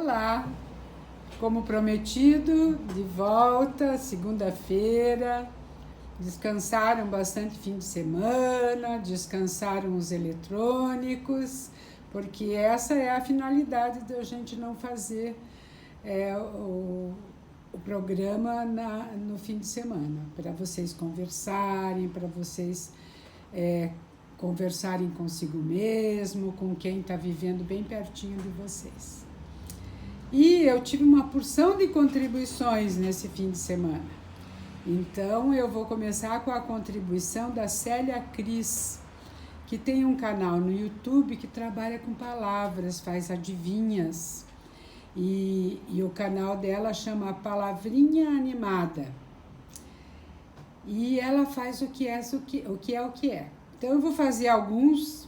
Olá! Como prometido, de volta, segunda-feira. Descansaram bastante fim de semana, descansaram os eletrônicos, porque essa é a finalidade da gente não fazer o programa no fim de semana, para vocês conversarem, para vocês conversarem consigo mesmo, com quem está vivendo bem pertinho de vocês. E eu tive uma porção de contribuições nesse fim de semana. Então, eu vou começar com a contribuição da Célia Cris, que tem um canal no YouTube que trabalha com palavras, faz adivinhas. E o canal dela chama Palavrinha Animada. E ela faz o que é. Então, eu vou fazer alguns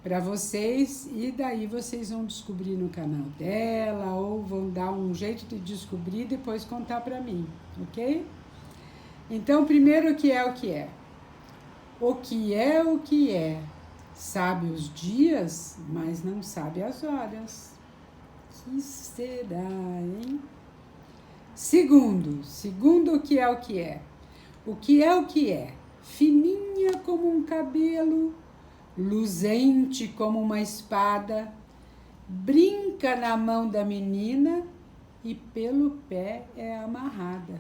para vocês e daí vocês vão descobrir no canal dela ou vão dar um jeito de descobrir e depois contar para mim, ok? Então, primeiro, o que é? O que é? Sabe os dias, mas não sabe as horas. Que será, hein? Segundo, o que é? O que é? Fininha como um cabelo, luzente como uma espada, brinca na mão da menina e pelo pé é amarrada.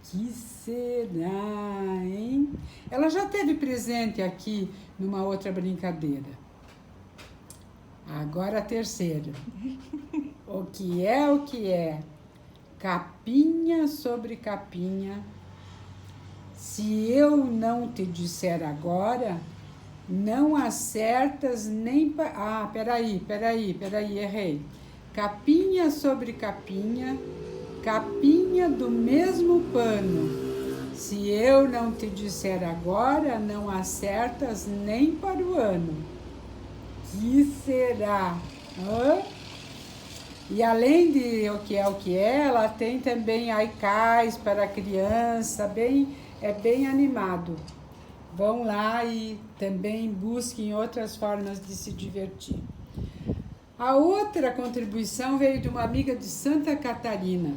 Que será, hein? Ela já esteve presente aqui numa outra brincadeira. Agora a terceira. O que é? Capinha sobre capinha. Se eu não te disser agora, não acertas nem... Peraí, errei. Capinha sobre capinha, capinha do mesmo pano. Se eu não te disser agora, não acertas nem para o ano. Que será? E além de o que é, ela tem também haikais para criança, é bem animado. Vão lá e também busquem outras formas de se divertir. A outra contribuição veio de uma amiga de Santa Catarina,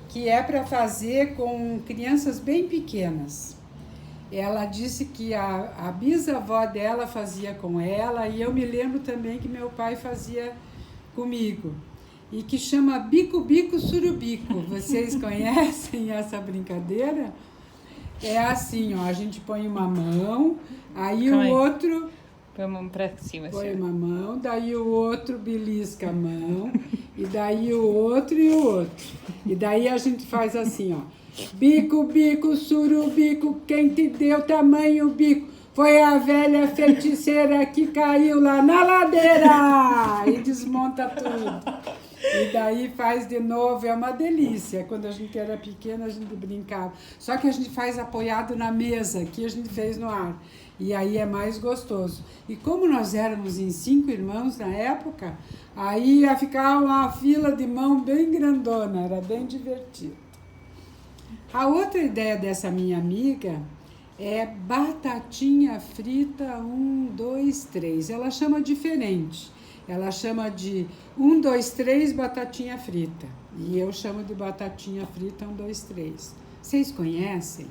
que é para fazer com crianças bem pequenas. Ela disse que a bisavó dela fazia com ela e eu me lembro também que meu pai fazia comigo. E que chama bico-bico surubico. Vocês conhecem essa brincadeira? É assim, a gente põe uma mão, aí o outro... Põe a mão pra cima. Põe uma mão, daí o outro belisca a mão, e daí o outro e o outro. E daí a gente faz assim, bico, bico, surubico, quem te deu tamanho bico? Foi a velha feiticeira que caiu lá na ladeira! E desmonta tudo. E daí faz de novo, é uma delícia. Quando a gente era pequena, a gente brincava. Só que a gente faz apoiado na mesa, aqui a gente fez no ar. E aí é mais gostoso. E como nós éramos em 5 irmãos na época, aí ia ficar uma fila de mão bem grandona, era bem divertido. A outra ideia dessa minha amiga é batatinha frita 1, 2, 3. Ela chama diferente. Ela chama de 1, 2, 3 batatinha frita. E eu chamo de batatinha frita 1, 2, 3. Vocês conhecem?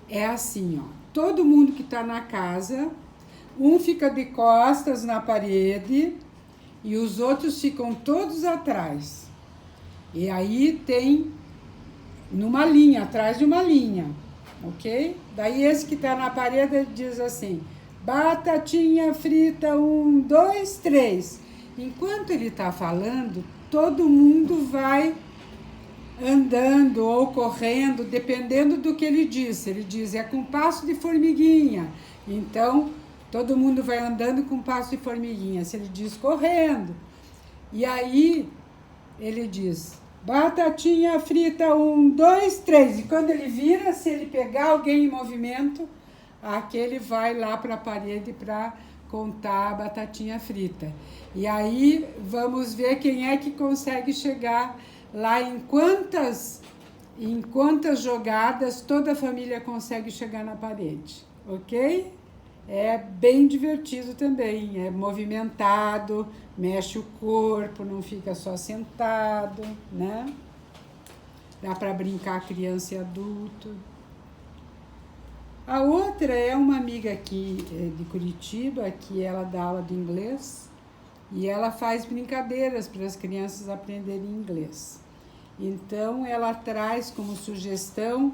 É assim, todo mundo que está na casa, um fica de costas na parede e os outros ficam todos atrás. E aí tem numa linha, atrás de uma linha, ok? Daí esse que está na parede diz assim... Batatinha frita 1, 2, 3. Enquanto ele está falando, todo mundo vai andando ou correndo, dependendo do que ele diz. Ele diz, é com passo de formiguinha. Então, todo mundo vai andando com passo de formiguinha. Se ele diz correndo. E aí, ele diz, batatinha frita 1, 2, 3. E quando ele vira, se ele pegar alguém em movimento... aquele vai lá para a parede para contar a batatinha frita. E aí vamos ver quem é que consegue chegar lá em quantas jogadas toda a família consegue chegar na parede, ok? é bem divertido também, é movimentado, mexe o corpo, não fica só sentado, né? Dá para brincar criança e adulto. A outra é uma amiga aqui de Curitiba, que ela dá aula de inglês e ela faz brincadeiras para as crianças aprenderem inglês. Então, ela traz como sugestão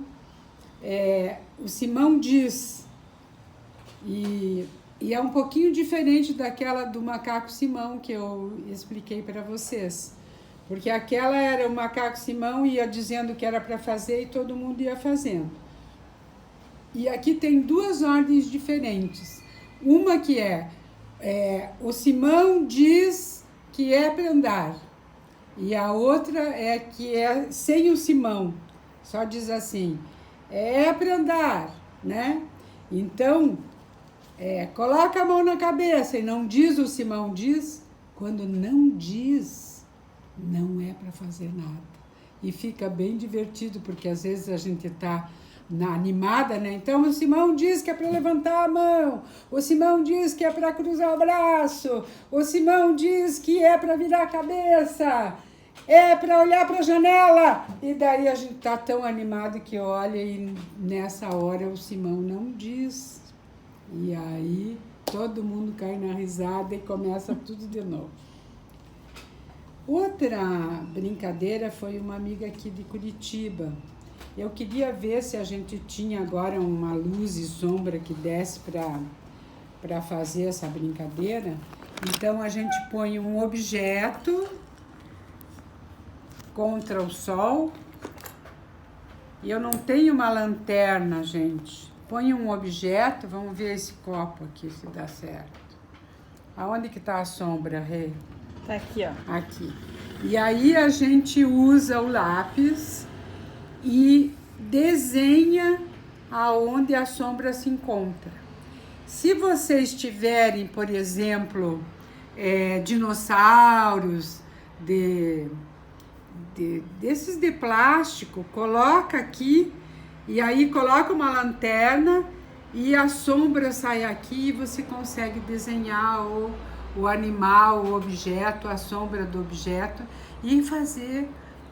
o Simão Diz. E é um pouquinho diferente daquela do macaco Simão que eu expliquei para vocês. Porque aquela era o macaco Simão, ia dizendo que era para fazer e todo mundo ia fazendo. E aqui tem duas ordens diferentes. Uma que o Simão diz que é para andar. E a outra é que é sem o Simão. Só diz assim, é para andar, né? Então, coloca a mão na cabeça e não diz o Simão diz. Quando não diz, não é para fazer nada. E fica bem divertido, porque às vezes a gente está animada, né? Então o Simão diz que é para levantar a mão, o Simão diz que é para cruzar o braço, o Simão diz que é para virar a cabeça, é para olhar para a janela. E daí a gente tá tão animado que olha e nessa hora o Simão não diz. E aí todo mundo cai na risada e começa tudo de novo. Outra brincadeira foi uma amiga aqui de Curitiba. Eu queria ver se a gente tinha agora uma luz e sombra que desse para fazer essa brincadeira. Então, a gente põe um objeto contra o sol. E eu não tenho uma lanterna, gente. Põe um objeto, vamos ver esse copo aqui, se dá certo. Aonde que está a sombra, Rê? Tá aqui, ó. Aqui. E aí a gente usa o lápis e desenha aonde a sombra se encontra. Se vocês tiverem, por exemplo, dinossauros desses de plástico, coloca aqui e aí coloca uma lanterna e a sombra sai aqui e você consegue desenhar o animal, o objeto, a sombra do objeto e fazer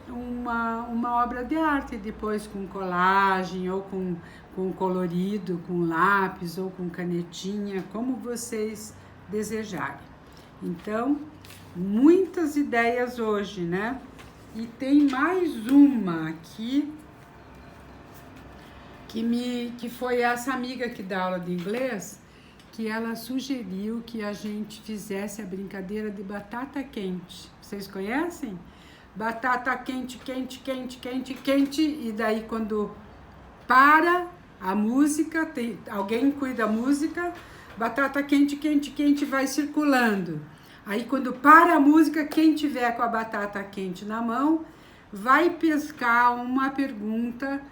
uma obra de arte depois com colagem ou com colorido, com lápis ou com canetinha, como vocês desejarem. Então, muitas ideias hoje, né? E tem mais uma aqui, que foi essa amiga que dá aula de inglês, que ela sugeriu que a gente fizesse a brincadeira de batata quente. Vocês conhecem? Batata quente, quente, quente, quente, quente, e daí quando para a música, alguém cuida da música, batata quente, quente, quente vai circulando. Aí quando para a música, quem tiver com a batata quente na mão, vai pescar uma pergunta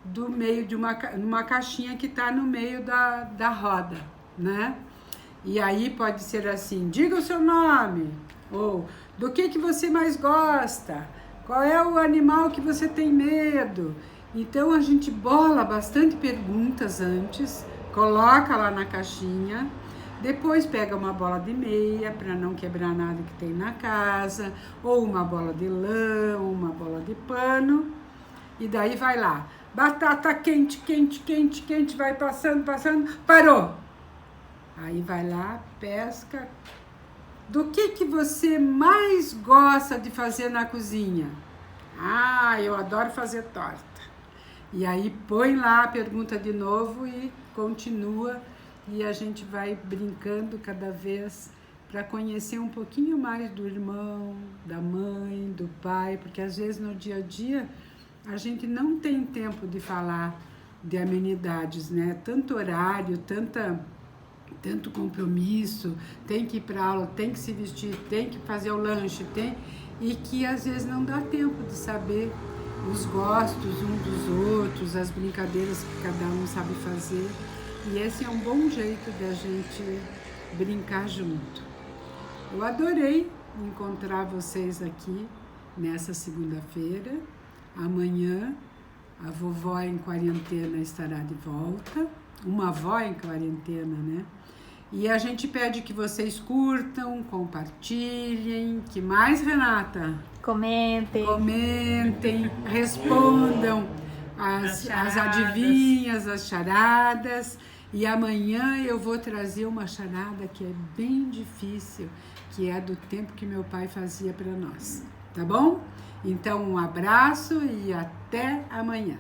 do meio de uma caixinha que está no meio da roda, né? E aí pode ser assim, diga o seu nome, ou do que você mais gosta, qual é o animal que você tem medo. Então a gente bola bastante perguntas antes, coloca lá na caixinha, depois pega uma bola de meia para não quebrar nada que tem na casa, ou uma bola de lã, ou uma bola de pano, e daí vai lá, batata quente, quente, quente, quente, vai passando, passando, parou! Aí vai lá, pesca. Do que você mais gosta de fazer na cozinha? Ah, eu adoro fazer torta. E aí põe lá a pergunta de novo e continua. E a gente vai brincando cada vez para conhecer um pouquinho mais do irmão, da mãe, do pai. Porque às vezes no dia a dia a gente não tem tempo de falar de amenidades, né? Tanto horário, tanto compromisso, tem que ir para aula, tem que se vestir, tem que fazer o lanche, e que às vezes não dá tempo de saber os gostos um dos outros, as brincadeiras que cada um sabe fazer. E esse é um bom jeito da gente brincar junto. Eu adorei encontrar vocês aqui nessa segunda-feira. Amanhã a vovó em quarentena estará de volta. Uma avó em quarentena, né? E a gente pede que vocês curtam, compartilhem. Que mais, Renata? Comentem, respondam as adivinhas, as charadas. E amanhã eu vou trazer uma charada que é bem difícil, que é do tempo que meu pai fazia para nós. Tá bom? Então, um abraço e até amanhã.